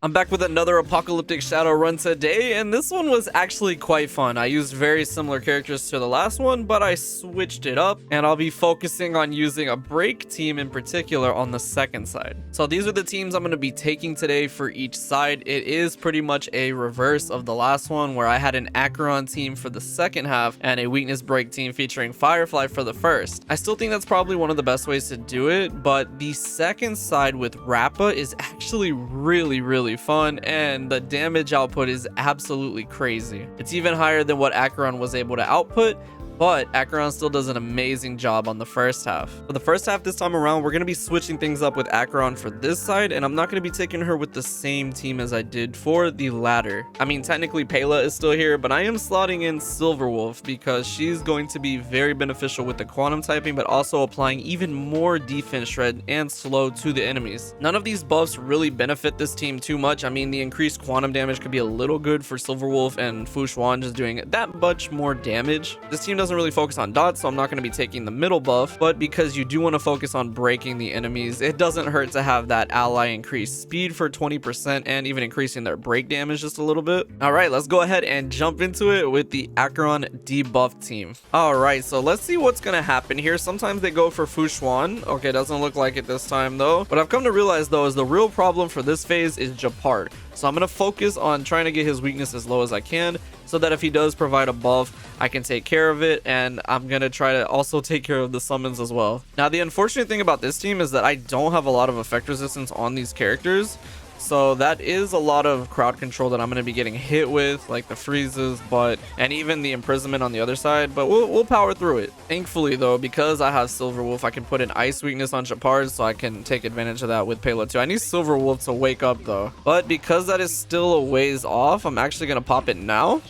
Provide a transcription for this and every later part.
I'm back with another Apocalyptic Shadow run today, and this one was actually quite fun. I used very similar characters to the last one, but I switched it up, and I'll be focusing on using a break team in particular on the second side. So these are the teams I'm going to be taking today for each side. It is pretty much a reverse of the last one, where I had an Acheron team for the second half and a weakness break team featuring Firefly for the first. I still think that's probably one of the best ways to do it, but the second side with Rappa is actually really fun, and the damage output is absolutely crazy. It's even higher than what Acheron was able to output, but Acheron still does an amazing job on the first half. For the first half this time around, we're going to be switching things up with Acheron for this side, and I'm not going to be taking her with the same team as I did for the latter. I mean, technically Pela is still here, but I am slotting in Silverwolf because she's going to be very beneficial with the quantum typing, but also applying even more defense shred and slow to the enemies. None of these buffs really benefit this team too much. I mean, the increased quantum damage could be a little good for Silverwolf and Fu Xuan just doing that much more damage. This team doesn't really focus on dots, so I'm not going to be taking the middle buff, but because you do want to focus on breaking the enemies, it doesn't hurt to have that ally increase speed for 20% and even increasing their break damage just a little bit. All right, let's go ahead and jump into it with the Acheron debuff team. All right, so let's see what's going to happen here. Sometimes they go for Fu Xuan. Okay, doesn't look like it this time though. What I've come to realize though is the real problem for this phase is Japart. So I'm going to focus on trying to get his weakness as low as I can, so that if he does provide a buff, I can take care of it, and I'm going to try to also take care of the summons as well. Now, the unfortunate thing about this team is that I don't have a lot of effect resistance on these characters, so that is a lot of crowd control that I'm going to be getting hit with, like the freezes, and even the imprisonment on the other side, but we'll power through it. Thankfully though, because I have Silverwolf, I can put an ice weakness on Japard, so I can take advantage of that with Pela too. I need Silverwolf to wake up though, but because that is still a ways off, I'm actually going to pop it now.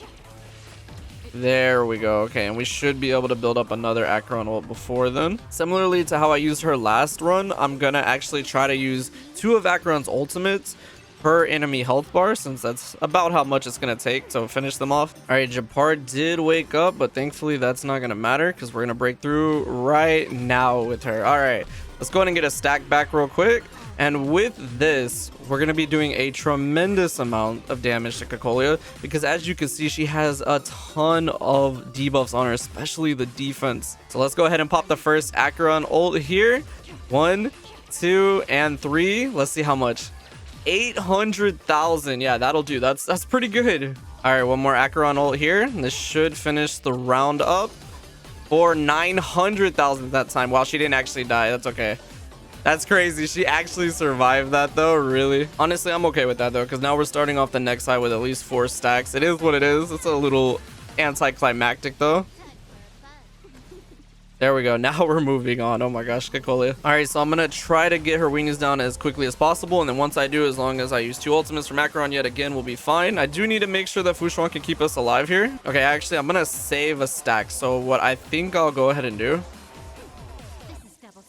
There we go. Okay, and we should be able to build up another Acheron ult before then. Similarly to how I used her last run, I'm gonna actually try to use 2 of Acheron's ultimates per enemy health bar, since that's about how much it's gonna take to finish them off. All right, Japard did wake up, but thankfully that's not gonna matter because we're gonna break through right now with her. All right, let's go ahead and get a stack back real quick. And with this, we're going to be doing a tremendous amount of damage to Cocolia, because as you can see, she has a ton of debuffs on her, especially the defense. So let's go ahead and pop the first Acheron ult here. 1, 2, and 3. Let's see how much. 800,000. Yeah, that'll do. That's pretty good. All right, one more Acheron ult here. And this should finish the round up for 900,000 that time. Wow, she didn't actually die. That's okay. That's crazy. She actually survived that though, really. Honestly, I'm okay with that though, because now we're starting off the next side with at least 4 stacks. It is what it is. It's a little anticlimactic though. There we go. Now we're moving on. Oh my gosh, Cocolia. All right, so I'm going to try to get her weakness down as quickly as possible. And then once I do, as long as I use 2 ultimates from Acheron yet again, we'll be fine. I do need to make sure that Fu Xuan can keep us alive here. Okay, actually, I'm going to save a stack. So what I think I'll go ahead and do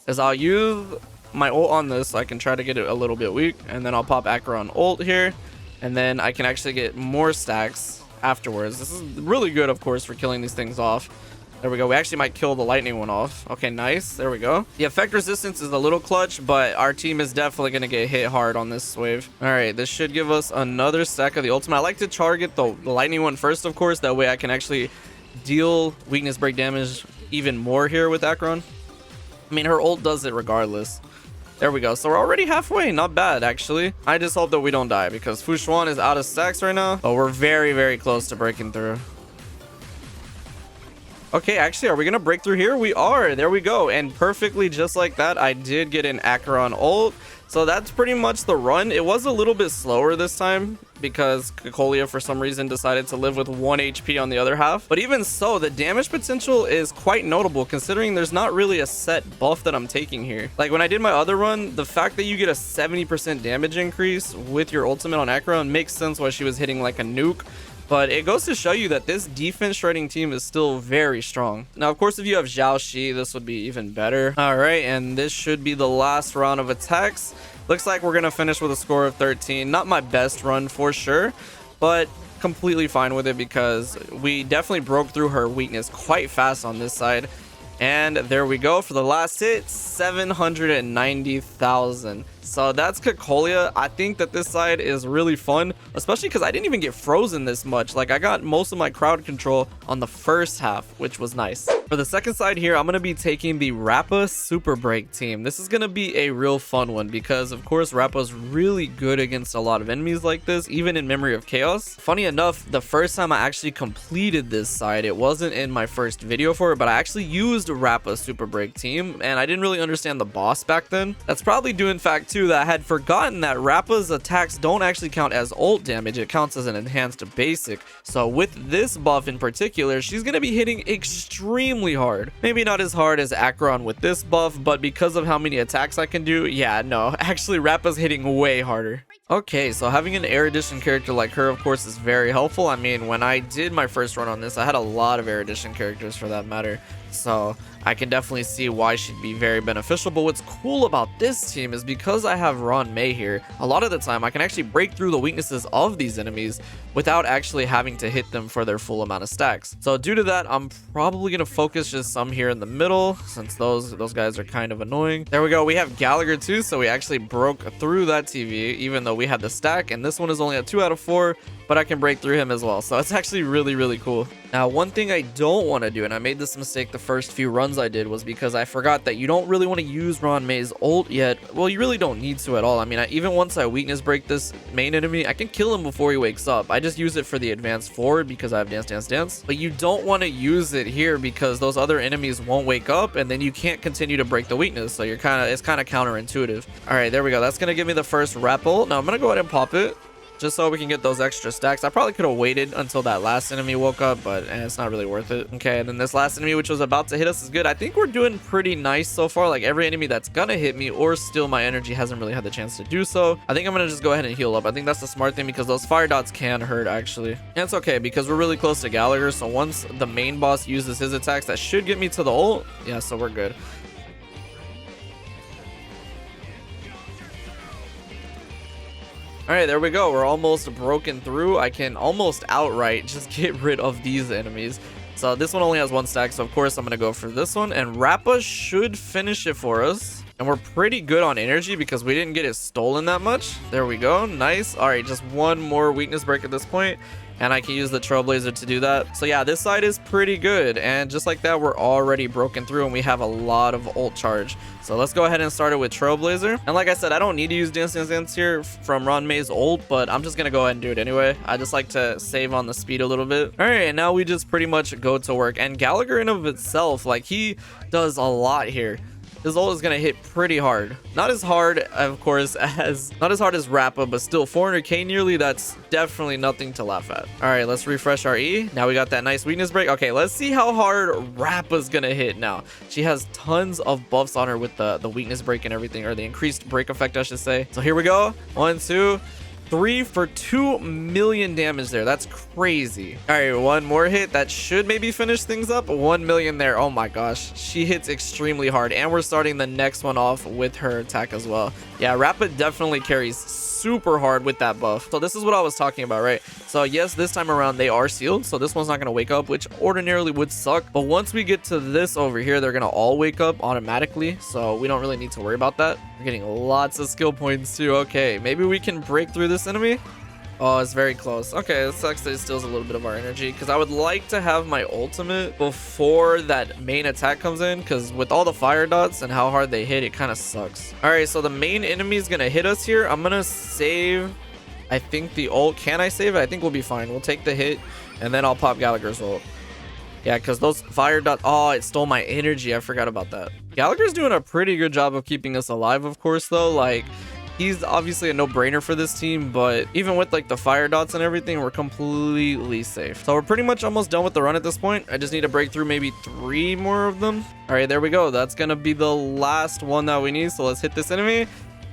is I'll use my ult on this so I can try to get it a little bit weak, and then I'll pop Acheron ult here, and then I can actually get more stacks afterwards. This is really good, of course, for killing these things off. There we go. We actually might kill the lightning one off. Okay, nice. There we go. The effect resistance is a little clutch, but our team is definitely going to get hit hard on this wave. All right, this should give us another stack of the ultimate. I like to target the lightning one first, of course. That way I can actually deal weakness break damage even more here with Acheron. I mean, her ult does it regardless. There we go. So we're already halfway. Not bad, actually. I just hope that we don't die, because Fu Xuan is out of stacks right now. But we're very close to breaking through. Okay, actually, are we going to break through here? We are. There we go. And perfectly just like that, I did get an Acheron ult. So that's pretty much the run. It was a little bit slower this time because Cocolia for some reason decided to live with 1 HP on the other half. But even so, the damage potential is quite notable considering there's not really a set buff that I'm taking here. Like when I did my other run, the fact that you get a 70% damage increase with your ultimate on Acheron makes sense why she was hitting like a nuke. But it goes to show you that this defense shredding team is still very strong. Now, of course, if you have Zhao Shi, this would be even better. All right, and this should be the last round of attacks. Looks like we're going to finish with a score of 13. Not my best run for sure, but completely fine with it because we definitely broke through her weakness quite fast on this side. And there we go for the last hit, 790,000. So that's Cacolia. I think that this side is really fun, especially because I didn't even get frozen this much. Like, I got most of my crowd control on the first half, which was nice. For the second side here, I'm going to be taking the Rappa Super Break team. This is going to be a real fun one because, of course, Rappa's really good against a lot of enemies like this, even in Memory of Chaos. Funny enough, the first time I actually completed this side, it wasn't in my first video for it, but I actually used Rappa Super Break team, and I didn't really understand the boss back then. That's probably due in fact too that I had forgotten that Rappa's attacks don't actually count as ult damage, it counts as an enhanced basic. So with this buff in particular, she's going to be hitting extremely hard. Maybe not as hard as Acheron with this buff, but because of how many attacks I can do, yeah, no, actually Rappa's hitting way harder. Okay, so having an Air Edition character like her, of course, is very helpful. I mean, when I did my first run on this, I had a lot of Air Edition characters for that matter. So I can definitely see why she'd be very beneficial. But what's cool about this team is because I have Ron May here, a lot of the time I can actually break through the weaknesses of these enemies without actually having to hit them for their full amount of stacks. So due to that, I'm probably going to focus just some here in the middle, since those guys are kind of annoying. There we go. We have Gallagher too, so we actually broke through that TV, even though we had the stack, and this one is only a 2 out of 4, but I can break through him as well. So it's actually really cool. Now, one thing I don't want to do, and I made this mistake the first few runs I did, was because I forgot that you don't really want to use Ron May's ult yet. Well, you really don't need to at all. I mean, even once I weakness break this main enemy, I can kill him before he wakes up. I just use it for the advance forward because I have dance. But you don't want to use it here because those other enemies won't wake up, and then you can't continue to break the weakness. So it's kind of counterintuitive. All right, there we go. That's going to give me the first Rappa ult. Now I'm going to go ahead and pop it, just so we can get those extra stacks. I probably could have waited until that last enemy woke up, but it's not really worth it. Okay, and then this last enemy, which was about to hit us, is good. I think we're doing pretty nice so far. Like, every enemy that's gonna hit me or steal my energy hasn't really had the chance to do so. I think I'm gonna just go ahead and heal up. I think that's the smart thing because those fire dots can hurt, actually. And it's okay because we're really close to Gallagher, so once the main boss uses his attacks, that should get me to the ult. Yeah, so we're good. All right, there we go. We're almost broken through. I can almost outright just get rid of these enemies. So this one only has 1 stack, so of course I'm going to go for this one. And Rappa should finish it for us. And we're pretty good on energy because we didn't get it stolen that much. There we go. Nice. All right, just one more weakness break at this point, and I can use the Trailblazer to do that. So yeah, this side is pretty good. And just like that, we're already broken through and we have a lot of ult charge. So let's go ahead and start it with Trailblazer. And like I said, I don't need to use Dance here from Ron May's ult, but I'm just going to go ahead and do it anyway. I just like to save on the speed a little bit. All right, and now we just pretty much go to work. And Gallagher in of itself, like, he does a lot here. His ult is going to hit pretty hard. Not as hard, of course, as Rappa, but still 400k nearly. That's definitely nothing to laugh at. All right, let's refresh our E. Now we got that nice weakness break. Okay, let's see how hard Rappa's going to hit now. She has tons of buffs on her with the weakness break and everything, or the increased break effect, I should say. So here we go. 1, 2, 3 for 2 million damage there. That's crazy. All right, one more hit. That should maybe finish things up. 1 million there. Oh my gosh. She hits extremely hard. And we're starting the next one off with her attack as well. Yeah, Rappa definitely carries super hard with that buff. So this is what I was talking about, right? So yes, this time around they are sealed, so this one's not going to wake up, which ordinarily would suck. But once we get to this over here, they're going to all wake up automatically, so we don't really need to worry about that. We're getting lots of skill points too. Okay, maybe we can break through this enemy. Oh, it's very close. Okay, it sucks that it steals a little bit of our energy because I would like to have my ultimate before that main attack comes in, because with all the fire dots and how hard they hit, it kind of sucks. All right, so the main enemy is going to hit us here. I'm going to save, I think, the ult. Can I save it? I think we'll be fine. We'll take the hit and then I'll pop Gallagher's ult. Yeah, because those fire dots, oh, it stole my energy. I forgot about that. Gallagher's doing a pretty good job of keeping us alive, of course, though. Like, he's obviously a no-brainer for this team, but even with like the fire dots and everything, we're completely safe. So we're pretty much almost done with the run at this point. I just need to break through maybe 3 more of them. All right, there we go. That's gonna be the last one that we need. So let's hit this enemy.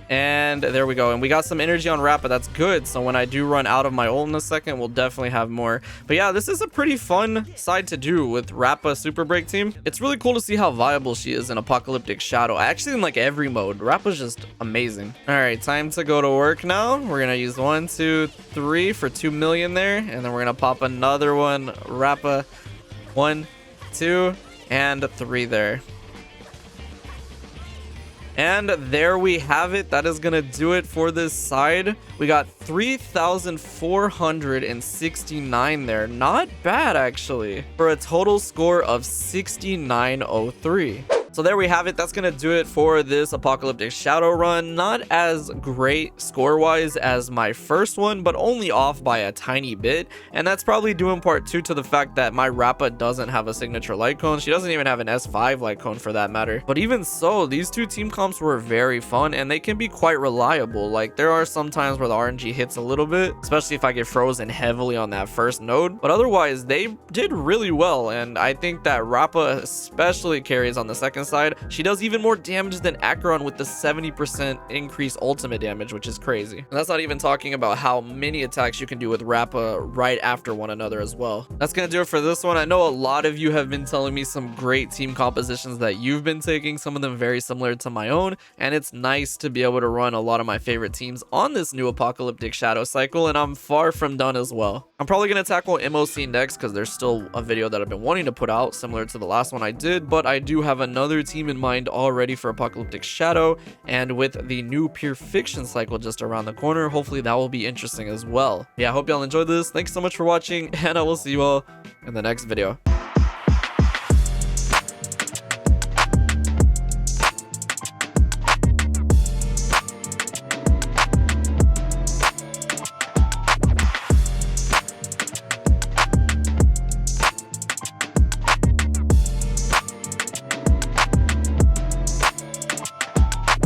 And there we go. And we got some energy on Rappa. That's good. So when I do run out of my ult in a second, we'll definitely have more. But yeah, this is a pretty fun side to do with Rappa Super Break team. It's really cool to see how viable she is in Apocalyptic Shadow. Actually, in like every mode, Rappa's just amazing. All right, time to go to work now. We're going to use 1, 2, 3 for 2 million there. And then we're going to pop another one. Rappa. 1, 2, and 3 there. And there we have it. That is gonna do it for this side. We got 3,469 there. Not bad, actually, for a total score of 6903. So there we have it. That's going to do it for this Apocalyptic Shadow run. Not as great score-wise as my first one, but only off by a tiny bit. And that's probably due in part too to the fact that my Rappa doesn't have a signature light cone. She doesn't even have an S5 light cone for that matter. But even so, these two team comps were very fun and they can be quite reliable. Like, there are some times where the RNG hits a little bit, especially if I get frozen heavily on that first node. But otherwise, they did really well. And I think that Rappa especially carries on the second side. She does even more damage than Acheron with the 70% increased ultimate damage, which is crazy. And that's not even talking about how many attacks you can do with Rappa right after one another as well. That's gonna do it for this one. I know a lot of you have been telling me some great team compositions that you've been taking, some of them very similar to my own, and it's nice to be able to run a lot of my favorite teams on this new Apocalyptic Shadow cycle, and I'm far from done as well. I'm probably gonna tackle MOC next because there's still a video that I've been wanting to put out similar to the last one I did, but I do have another team in mind already for Apocalyptic Shadow, and with the new Pure Fiction cycle just around the corner, hopefully that will be interesting as well. Yeah, I hope y'all enjoyed this. Thanks so much for watching, and I will see you all in the next video.